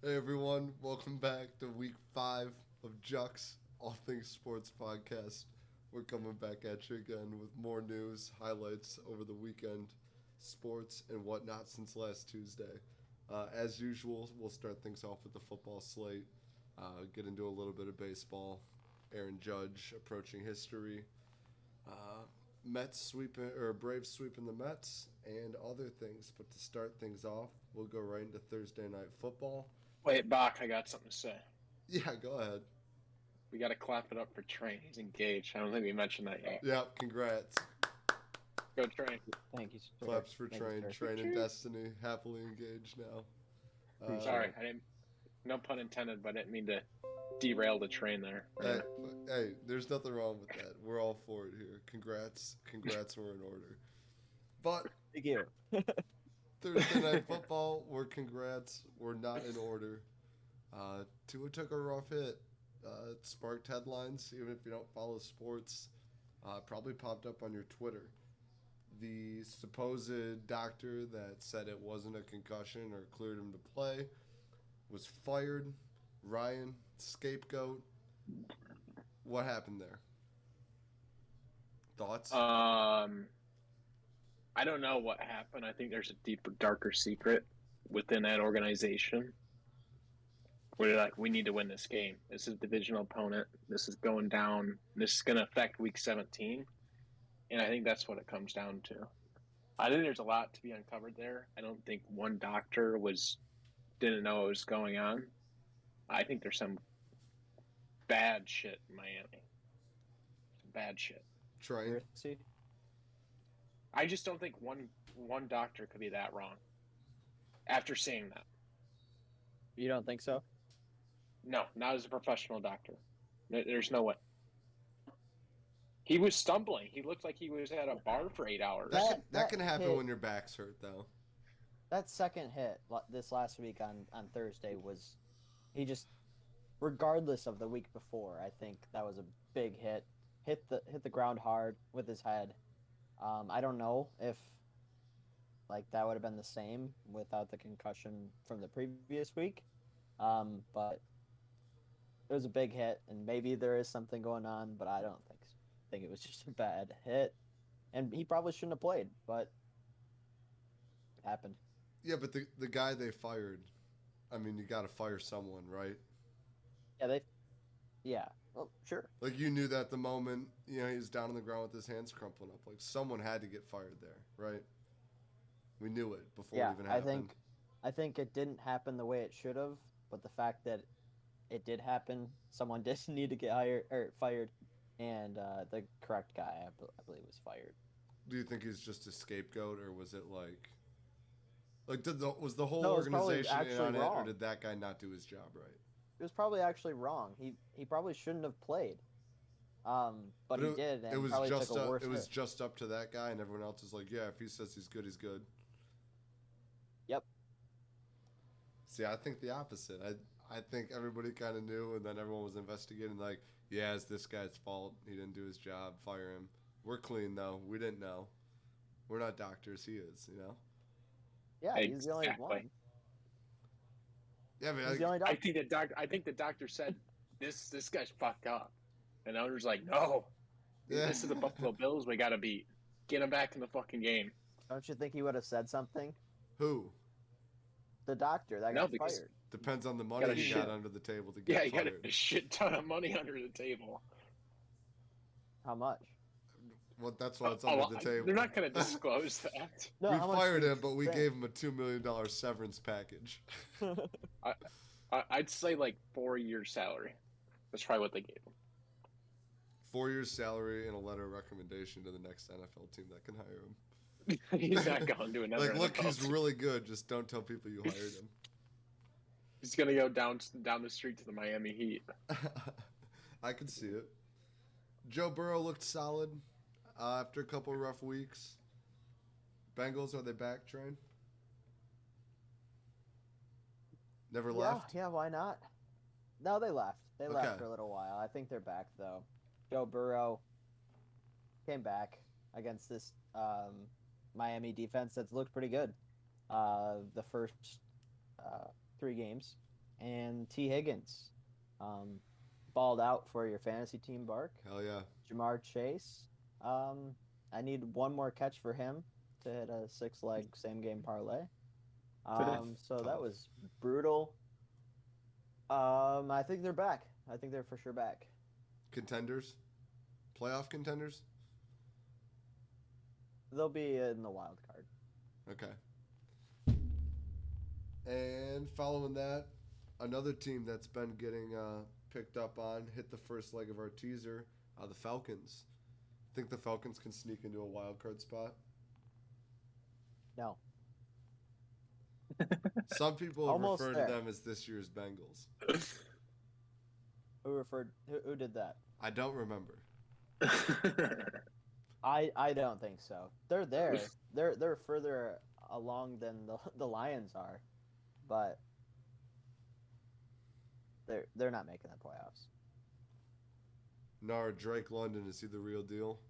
Hey everyone, welcome back to week 5 of Juck's All Things Sports podcast. We're coming back at you again with more news, highlights over the weekend, sports, and whatnot since last Tuesday. As usual, we'll start things off with the football slate, get into a little bit of baseball, Aaron Judge approaching history, uh, Mets sweeping or Braves sweeping the Mets, and other things. But to start things off, we'll go right into Thursday night football. Wait, Bach, I got something to say. Yeah, go ahead. We got to clap it up for Train. He's engaged. I don't think we mentioned that yet. Yeah, congrats. Go Train. Thank you, sir. Claps for Thank you, Train. sir. Train and Destiny happily engaged now. Appreciate Sorry, it. I didn't. No pun intended, but I didn't mean to derail the train there. Hey, hey, there's nothing wrong with that. We're all for it here. Congrats, we're in order. But Thank you. Thursday night football, we're congrats. We're not in order. Tua took a rough hit. It sparked headlines, even if you don't follow sports. Probably popped up on your Twitter. The supposed doctor that said it wasn't a concussion or cleared him to play was fired. Ryan, scapegoat. What happened there? Thoughts? I don't know what happened. I think there's a deeper, darker secret within that organization. Where they're like, we need to win this game. This is a divisional opponent. This is going down. This is going to affect Week 17. And I think that's what it comes down to. I think there's a lot to be uncovered there. I don't think one doctor didn't know what was going on. I think there's some bad shit in Miami. Some bad shit. Train. See? I just don't think one doctor could be that wrong. After seeing that, You don't think so? no, not as a professional doctor. There's no way. He was stumbling. He looked like he was at a bar for 8 hours. That can happen hit- when your back's hurt, though. That second hit this last week on Thursday was, he just, regardless of the week before, I think that was a big hit. Hit the ground hard with his head. I don't know if that would have been the same without the concussion from the previous week. But it was a big hit, and maybe there is something going on, but I don't think so. I think it was just a bad hit, and he probably shouldn't have played, but it happened. Yeah, but the guy they fired, I mean, you got to fire someone, right? Yeah, well, sure. Like, you knew that the moment, he was down on the ground with his hands crumpling up. Like, someone had to get fired there, right? We knew it before it even happened. I think it didn't happen the way it should have, but the fact that it did happen, someone did need to get fired, and the correct guy, I believe, was fired. Do you think he's just a scapegoat, or was it like was the whole No, it was probably organization in actually on it, or wrong. did that guy not do his job right? It was probably actually wrong. He probably shouldn't have played. But he did, and it was probably just took a worse it was hit. just up to that guy, and everyone else is like, yeah, if he says he's good, he's good. Yep. See, I think the opposite. I think everybody kind of knew, and then everyone was investigating. Like, yeah, it's this guy's fault. He didn't do his job. Fire him. We're clean though. We didn't know. We're not doctors. He is. Yeah, he's the only Exactly. one. Yeah, He's the only I doctor. think the doctor said this guy's fucked up, and I was like, no, Yeah. this is the Buffalo Bills. We got to beat. Get him back in the fucking game. Don't you think he would have said something? Who? The doctor that No, got because fired. Depends on the money Gotta he shit. got under the table to Yeah, get he got fired. a shit ton of money under the table. How much? Well, that's why it's under the table. They're not going to disclose that. No, We how much fired did him, but we Frank- gave him a $2 million severance package. I'd say like 4 years salary. That's probably what they gave him. 4 years salary and a letter of recommendation to the next NFL team that can hire him. He's not going to another. Like, look, NFL he's team. really good. Just don't tell people you hired him. He's going to go down the street to the Miami Heat. I could see it. Joe Burrow looked solid after a couple of rough weeks. Bengals, are they back, Train? Never left? Yeah, why not? No, they left. They Okay. left for a little while. I think they're back though. Joe Burrow came back against this Miami defense that's looked pretty good the first 3 games, and T. Higgins. Balled out for your fantasy team, Bark. Hell yeah. Jamar Chase. I need one more catch for him to hit a 6-leg same game parlay. So that Tough. was brutal. I think they're back. I think they're for sure back. Contenders? Playoff contenders? They'll be in the wild card. Okay. And following that, another team that's been getting picked up on, hit the first leg of our teaser, the Falcons. Think the Falcons can sneak into a wild card spot? No. Some people have Almost referred there. to them as this year's Bengals. Who did that? I don't remember. I don't think so. They're there. They're further along than the Lions are, but they're not making the playoffs. Gnar, Drake London, is he the real deal?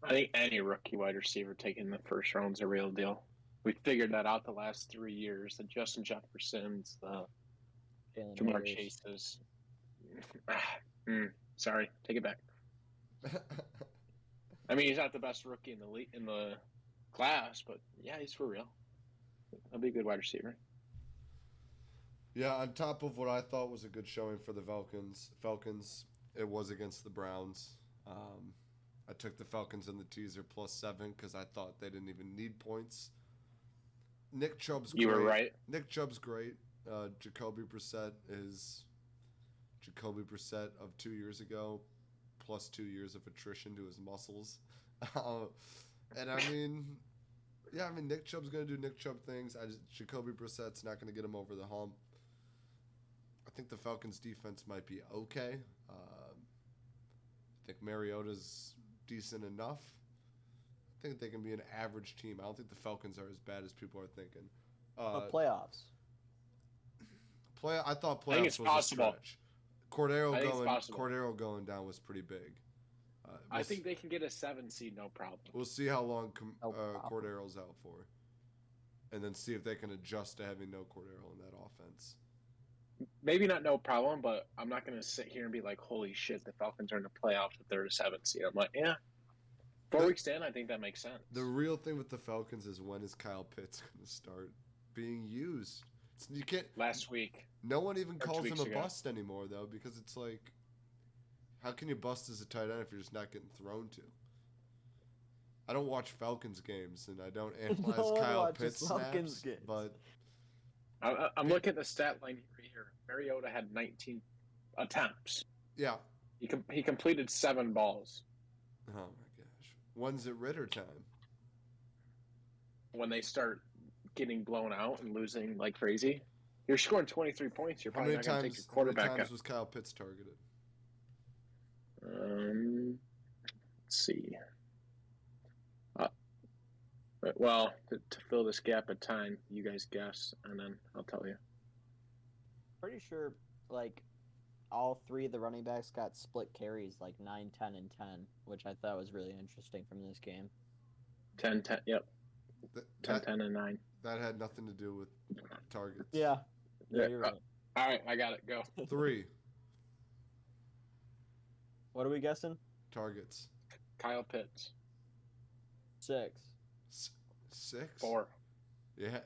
I think any rookie wide receiver taking the first round's a real deal. We figured that out the last 3 years. The Justin Jeffersons, the Jalen Jamar Hayes. Chases. Sorry, take it back. I mean, he's not the best rookie in the class, but yeah, he's for real. He'll be a good wide receiver. Yeah, on top of what I thought was a good showing for the Falcons, it was against the Browns. I took the Falcons in the teaser +7 because I thought they didn't even need points. Nick Chubb's great. You were right. Nick Chubb's great. Jacoby Brissett is Jacoby Brissett of 2 years ago, plus 2 years of attrition to his muscles. And I mean, yeah, I mean Nick Chubb's gonna do Nick Chubb things. Jacoby Brissett's not gonna get him over the hump. I think the Falcons' defense might be okay. I think Mariota's decent enough. I think they can be an average team. I don't think the Falcons are as bad as people are thinking. Playoffs. I thought I think it's playoffs was possible. a stretch. possible. Cordero going down was pretty big. I think they can get a 7 seed, no problem. We'll see how long No problem. Cordero's out for, and then see if they can adjust to having no Cordero in that offense. Maybe not no problem, but I'm not going to sit here and be like, holy shit, the Falcons are in the playoffs if they're a 7 seed. I'm like, yeah. 4 weeks in, I think that makes sense. The real thing with the Falcons is when is Kyle Pitts going to start being used? You can't. Last week. No one even Or 2 calls him weeks a ago. bust anymore, though, because it's like, how can you bust as a tight end if you're just not getting thrown to? I don't watch Falcons games, and I don't analyze No one Kyle watches Pitts Falcons snaps, games. but I'm looking at the stat line here. Mariota had 19 attempts. yeah. He completed 7 balls. Oh my gosh. When's it Ritter time? When they start getting blown out and losing like crazy, you're scoring 23 points. You're How probably many not going to take times? your How many quarterback times up. was Kyle Pitts targeted? Let's see. Well, to fill this gap of time, you guys guess, and then I'll tell you. Pretty sure, like, all 3 of the running backs got split carries, like 9, 10, and 10, which I thought was really interesting from this game. 10, 10, yep. Th- 10, that, 10, and 9. that had nothing to do with targets. Yeah, Yeah, you're right. All right, I got it. Go. 3 What are we guessing? targets. Kyle Pitts. 6. 6? 4. Yeah.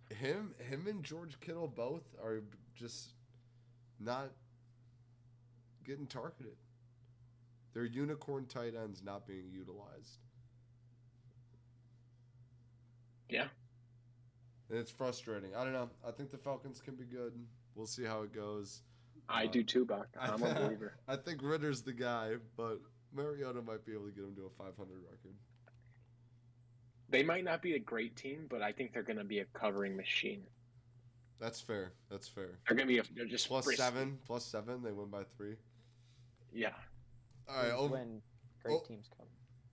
Him and George Kittle both are just not getting targeted. They're unicorn tight ends not being utilized. Yeah. And it's frustrating. I don't know. I think the Falcons can be good. We'll see how it goes. I do too, Buck. I'm a believer. I think Ritter's the guy, but Mariota might be able to get him to a 500 record. They might not be a great team, but I think they're going to be a covering machine. That's fair. That's fair. They're going to be they're just Plus frisky. 7. Plus 7. They win by 3. Yeah. All right. Teams win. Great oh. teams come.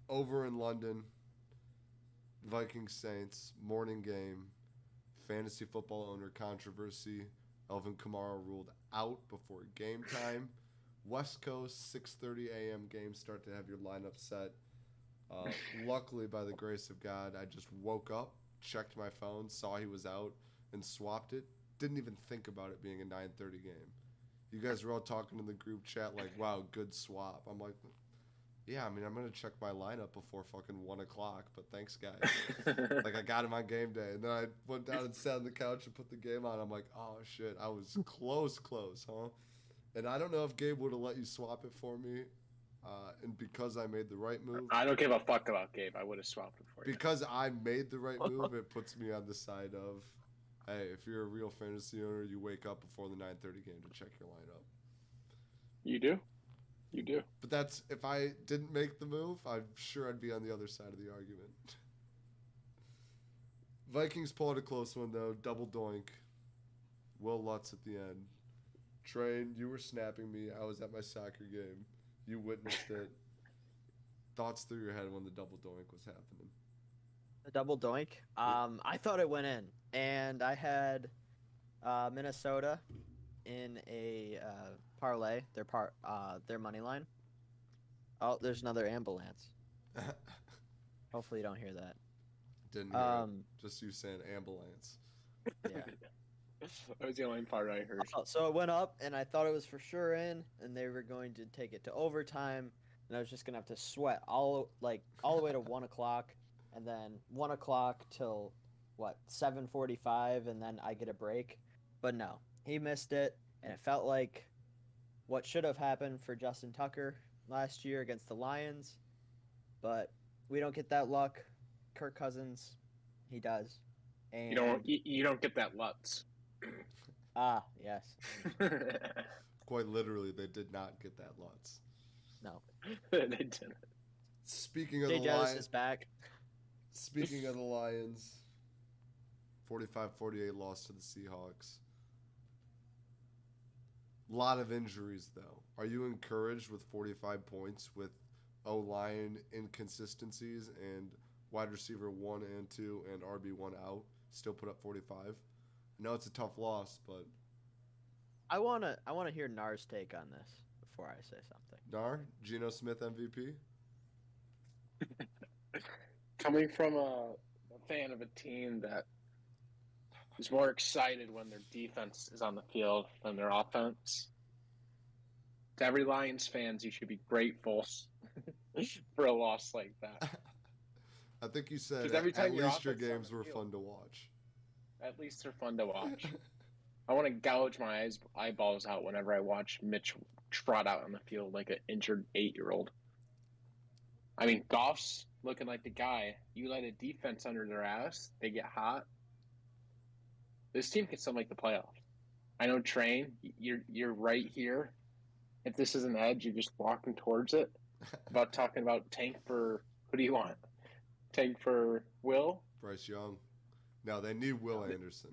Over in London, Vikings Saints morning game, fantasy football owner controversy. Alvin Kamara ruled out before game time. West Coast 6:30 a.m. game. Start to have your lineup set. Luckily, by the grace of God, I just woke up, checked my phone, saw he was out, and swapped it. Didn't even think about it being a 9:30 game. You guys were all talking in the group chat like, "Wow, good swap." I'm like, "Yeah, I mean, I'm gonna check my lineup before fucking 1 o'clock, but thanks, guys." Like I got him on game day, and then I went down and sat on the couch and put the game on. I'm like, "Oh shit, I was close, huh?" And I don't know if Gabe would have let you swap it for me, and because I made the right move. I don't give a fuck about Gabe. I would have swapped it for you. Because I made the right move, it puts me on the side of, hey, if you're a real fantasy owner, you wake up before the 9:30 game to check your lineup. You do? You do. But that's, if I didn't make the move, I'm sure I'd be on the other side of the argument. Vikings pulled a close one, though. Double doink. Will Lutz at the end. Train, you were snapping me. I was at my soccer game. You witnessed it. Thoughts through your head when the double doink was happening? The double doink. I thought it went in, and I had Minnesota in a parlay. Their money line. Oh, there's another ambulance. Hopefully you don't hear that. Didn't hear it. Just you saying ambulance. Yeah. That was the only part I heard. So it went up, and I thought it was for sure in, and they were going to take it to overtime, and I was just gonna have to sweat all the way to 1 o'clock, and then 1 o'clock till 7:45, and then I get a break. But no, he missed it, and it felt like what should have happened for Justin Tucker last year against the Lions, but we don't get that luck. Kirk Cousins, he does. And you don't get that Lutz. Yes. Quite literally, they did not get that Lutz. No. They didn't. Speaking of Jay the Jettis Lions, is back. speaking of the Lions, 45-48 loss to the Seahawks. A lot of injuries, though. Are you encouraged with 45 points with O-line inconsistencies and wide receiver 1 and 2 and RB1 out? Still put up 45? I know it's a tough loss, but I wanna hear Gnar's take on this before I say something. Gnar, Geno Smith MVP? Coming from a fan of a team that is more excited when their defense is on the field than their offense. To every Lions fans, you should be grateful for a loss like that. I think you said every time at least your offense is on games the were field. fun to watch. At least they're fun to watch. I want to gouge my eyeballs out whenever I watch Mitch trot out on the field like an injured 8-year-old. I mean, Goff's looking like the guy. You let a defense under their ass, they get hot. This team can still make the playoffs. I know, Train, you're right here. If this is an edge, you're just walking towards it. About talking about tank for, who do you want? Tank for Will? Bryce Young. No, they need Will Anderson.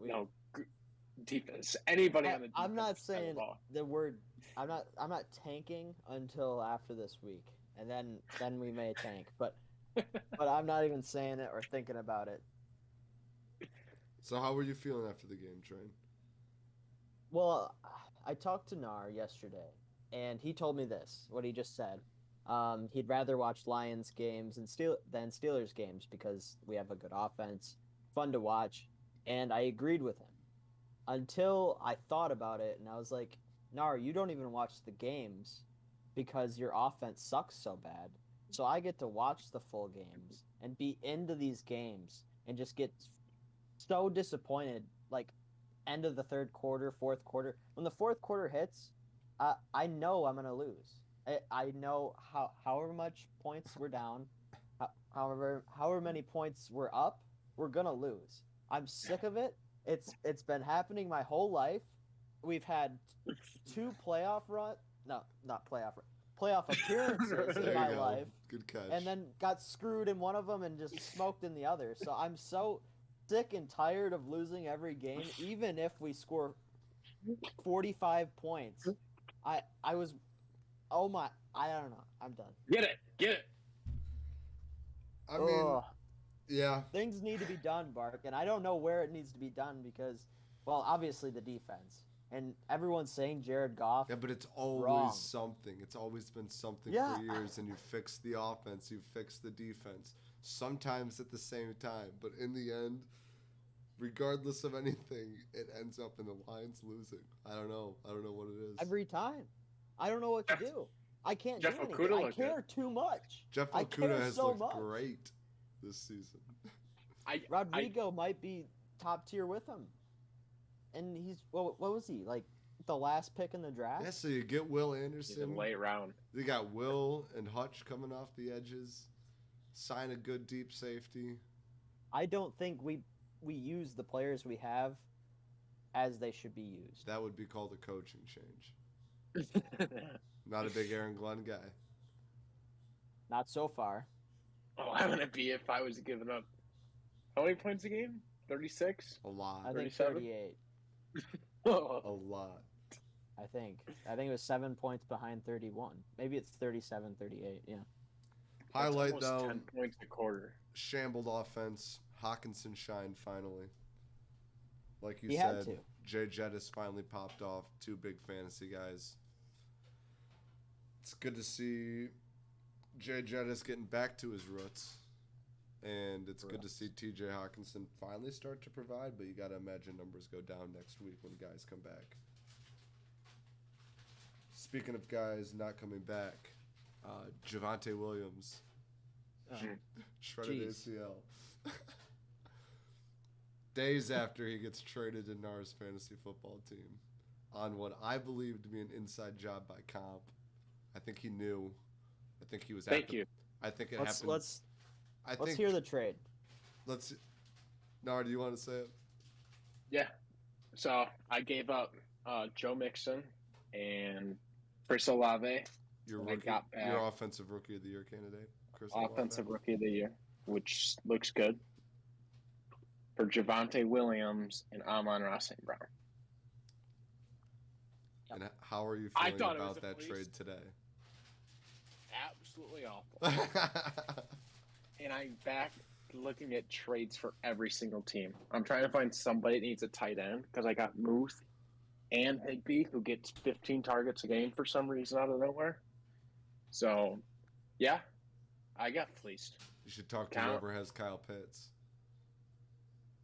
No, defense. Anybody on the defense. I'm not saying the word. I'm not tanking until after this week, and then we may tank. But I'm not even saying it or thinking about it. So how were you feeling after the game, Train? Well, I talked to Gnar yesterday, and he told me this. What he just said. He'd rather watch Lions games than Steelers games because we have a good offense, fun to watch, and I agreed with him. Until I thought about it, and I was like, Gnar, you don't even watch the games because your offense sucks so bad. So I get to watch the full games and be into these games and just get so disappointed, like end of the third quarter, fourth quarter. When the fourth quarter hits, I know I'm going to lose. I know however much points we're down, however many points we're up, we're going to lose. I'm sick of it. It's been happening my whole life. We've had 2 playoff appearances in my life. Good catch. And then got screwed in one of them and just smoked in the other. So I'm so sick and tired of losing every game, even if we score 45 points. I don't know. I'm done. Get it. I mean, yeah. Things need to be done, Bark, and I don't know where it needs to be done because, well, obviously the defense. And everyone's saying Jared Goff. Yeah, but it's always wrong. something. It's always been something for years, and you fix the offense, you fix the defense. Sometimes at the same time, but in the end, regardless of anything, it ends up in the Lions losing. I don't know. I don't know what it is. Every time. I don't know what to do. I can't Jeff do anything. Okudah I looked care too much. Jeff I care Okudah has so looked much. great this season. Rodrigo might be top tier with him. And he's, what was he? Like the last pick in the draft? Yeah, so you get Will He's Anderson. in late round. You got Will and Hutch coming off the edges. Sign a good deep safety. I don't think we use the players we have as they should be used. That would be called a coaching change. Not a big Aaron Glenn guy. Not so far. Oh, I wouldn't be if I was giving up. How many points a game? 36? A lot. I think 37? 38. A lot. I think it was 7 points behind 31. Maybe it's 37, 38. Yeah. Highlight That's almost though, 10 points a quarter. shambled offense. Hawkinson shined finally. Like you He said, had to. Jay Jettis finally popped off. 2 big fantasy guys. It's good to see Jay Jettis getting back to his roots. And it's good to see TJ Hawkinson finally start to provide, but you got to imagine numbers go down next week when guys come back. Speaking of guys not coming back, Javonte Williams shredded Jeez. ACL. Days after he gets traded to Gnar's fantasy football team on what I believe to be an inside job by Comp. I think he knew. I think he was Thank you. I think it Let's happened. let's hear the trade. Gnar, do you want to say it? Yeah. So I gave up Joe Mixon and Chris Olave. Your I rookie, got back. your offensive rookie of the year candidate, Chris Olave. Offensive rookie of the year, which looks good. For Javonte Williams and Amon-Ra St. Brown. And how are you I feeling thought it was about a that fleece. trade today? Absolutely awful. And I'm back looking at trades for every single team. I'm trying to find somebody that needs a tight end because I got Muth and Higbee, who gets 15 targets a game for some reason out of nowhere. So, yeah, I got fleeced. You should talk to Count. whoever has Kyle Pitts.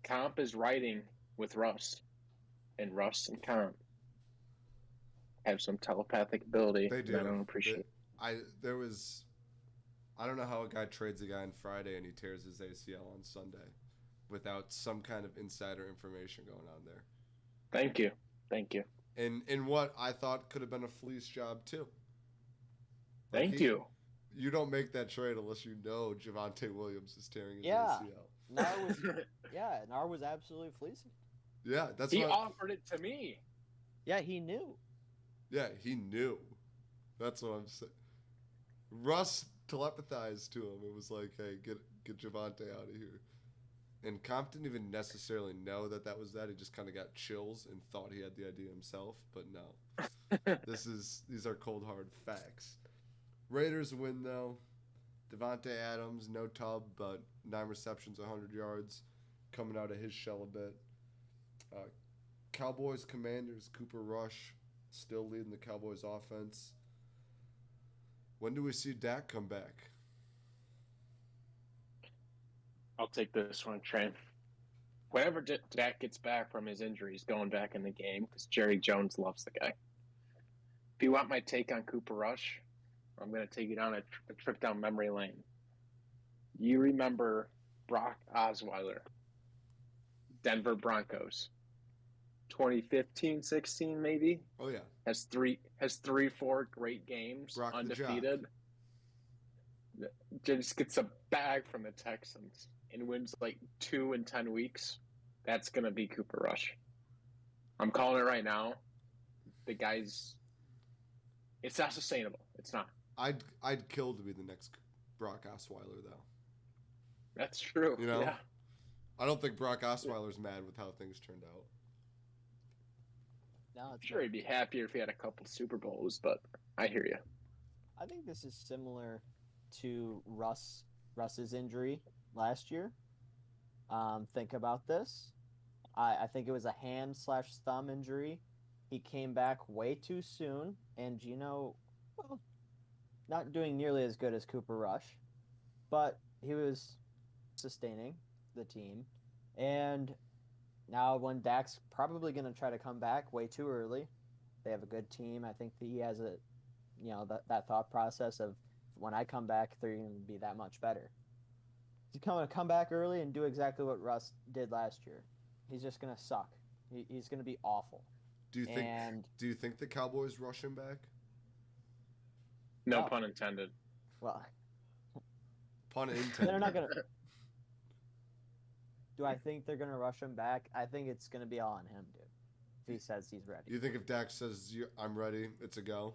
Comp is riding with Russ, and Russ and Comp have some telepathic ability They do. that I don't appreciate. I don't know how a guy trades a guy on Friday and he tears his ACL on Sunday without some kind of insider information going on there. Thank you. In what I thought could have been a fleece job too. Thank you. You don't make that trade unless you know Javonte Williams is tearing his Yeah. ACL. Nar was absolutely fleecing. Yeah, that's He what. offered it to me. Yeah, he knew. Yeah, he knew. That's what I'm saying. Russ telepathized to him. It was like, hey, get Javonte out of here. And Comp didn't even necessarily know that was that. He just kind of got chills and thought he had the idea himself. But no, these are cold hard facts. Raiders win though. Devontae Adams, no tub, but 9 receptions, 100 yards, coming out of his shell a bit. Cowboys Commanders, Cooper Rush, still leading the Cowboys offense. When do we see Dak come back? I'll take this one, Trent. Whenever Dak gets back from his injury, he's going back in the game because Jerry Jones loves the guy. If you want my take on Cooper Rush, I'm going to take you down a trip down memory lane. You remember Brock Osweiler, Denver Broncos, 2015-16 maybe? Oh yeah, Has 3-4 great games, Brock undefeated. Just gets a bag from the Texans and wins like 2 in 10 weeks. That's gonna be Cooper Rush. I'm calling it right now. The guy's, it's not sustainable. It's not. I'd kill to be the next Brock Osweiler though. That's true. You know? Yeah. I don't think Brock Osweiler's mad with how things turned out. No, I'm sure he'd be happier if he had a couple Super Bowls, but I hear you. I think this is similar to Russ's injury last year. Think about this. I think it was a hand/thumb injury. He came back way too soon, and Gino, well, not doing nearly as good as Cooper Rush, but he was sustaining the team. And Now, when Dak's probably going to try to come back way too early, they have a good team. I think that he has that thought process of when I come back, they're going to be that much better. He's going to come back early and do exactly what Russ did last year. He's just going to suck. He's going to be awful. Do you think the Cowboys rush him back? No pun intended. Well, pun intended. They're not going to. Do I think they're going to rush him back? I think it's going to be all on him, dude. If he says he's ready. You think if Dak says, I'm ready, it's a go?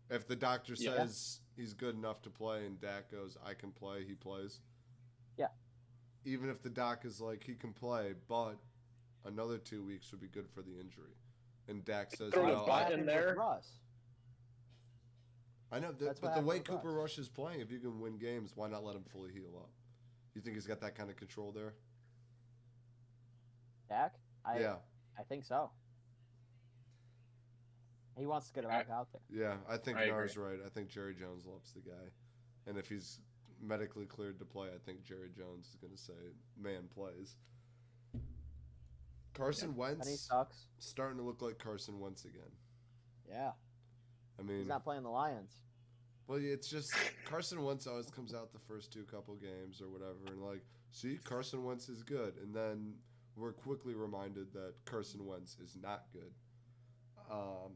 If the doctor says he's good enough to play and Dak goes, I can play, he plays? Yeah. Even if the doc is like, he can play, but another 2 weeks would be good for the injury. And Dak says, throw the butt in there. Russ. I know, but the way Cooper Rush is playing, if you can win games, why not let him fully heal up? You think he's got that kind of control there? Dak? Yeah. I think so. He wants to get back out there. Yeah, I think Gnar's right. I think Jerry Jones loves the guy. And if he's medically cleared to play, I think Jerry Jones is going to say, man plays. Carson Wentz. And he sucks. Starting to look like Carson Wentz again. Yeah. I mean, he's not playing the Lions. Well, it's just Carson Wentz always comes out the first couple games or whatever, and like, see, Carson Wentz is good, and then we're quickly reminded that Carson Wentz is not good. How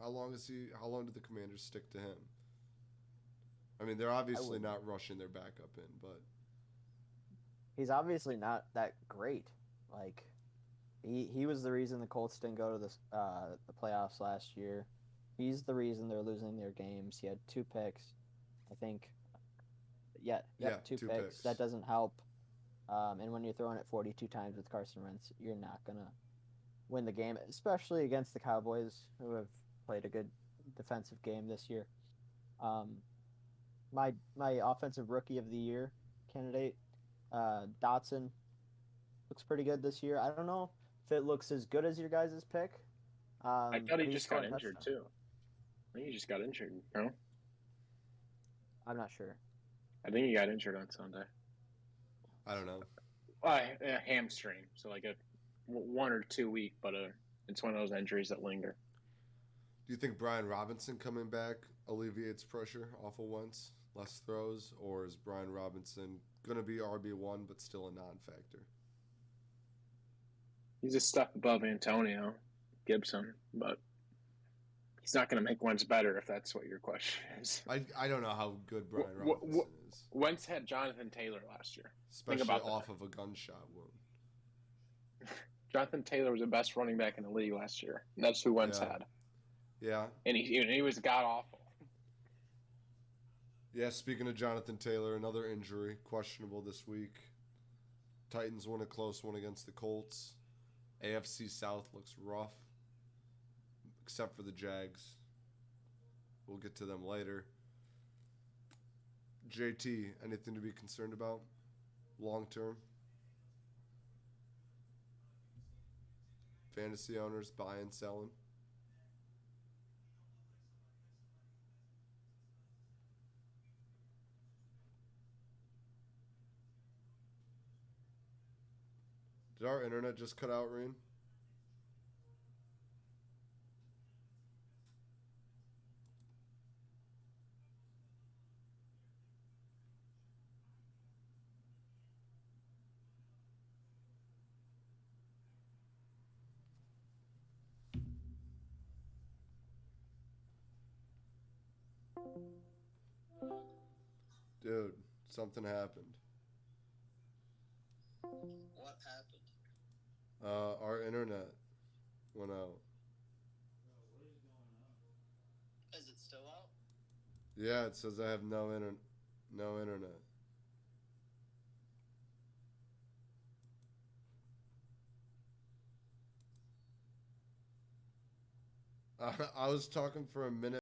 long do the Commanders stick to him? I mean, they're obviously not rushing their backup in, but he's obviously not that great. Like, he was the reason the Colts didn't go to the playoffs last year. He's the reason they're losing their games. He had 2 picks, I think. Yeah, 2 picks. That doesn't help. And when you're throwing it 42 times with Carson Wentz, you're not gonna win the game, especially against the Cowboys, who have played a good defensive game this year. My offensive rookie of the year candidate, Dotson, looks pretty good this year. I don't know if it looks as good as your guys' pick. I thought he just got injured too. I think he just got injured, no? I'm not sure. I think he got injured on Sunday. I don't know. A hamstring, so like a 1 or 2 week, but it's one of those injuries that linger. Do you think Brian Robinson coming back alleviates pressure off of Wentz, less throws, or is Brian Robinson going to be RB1 but still a non-factor? He's a step above Antonio Gibson, but he's not going to make Wentz better if that's what your question is. I don't know how good Brian Robinson is. Wentz had Jonathan Taylor last year. Especially off of a gunshot wound. Jonathan Taylor was the best running back in the league last year. And that's who Wentz had. Yeah. And he was god-awful. Yeah, speaking of Jonathan Taylor, another injury, questionable this week. Titans won a close one against the Colts. AFC South looks rough, except for the Jags. We'll get to them later. JT, anything to be concerned about long term? Fantasy owners buying, selling? Did our internet just cut out, Reen? Dude, something happened. What happened? Our internet went out. Is it still out? Yeah, it says I have no internet. I was talking for a minute.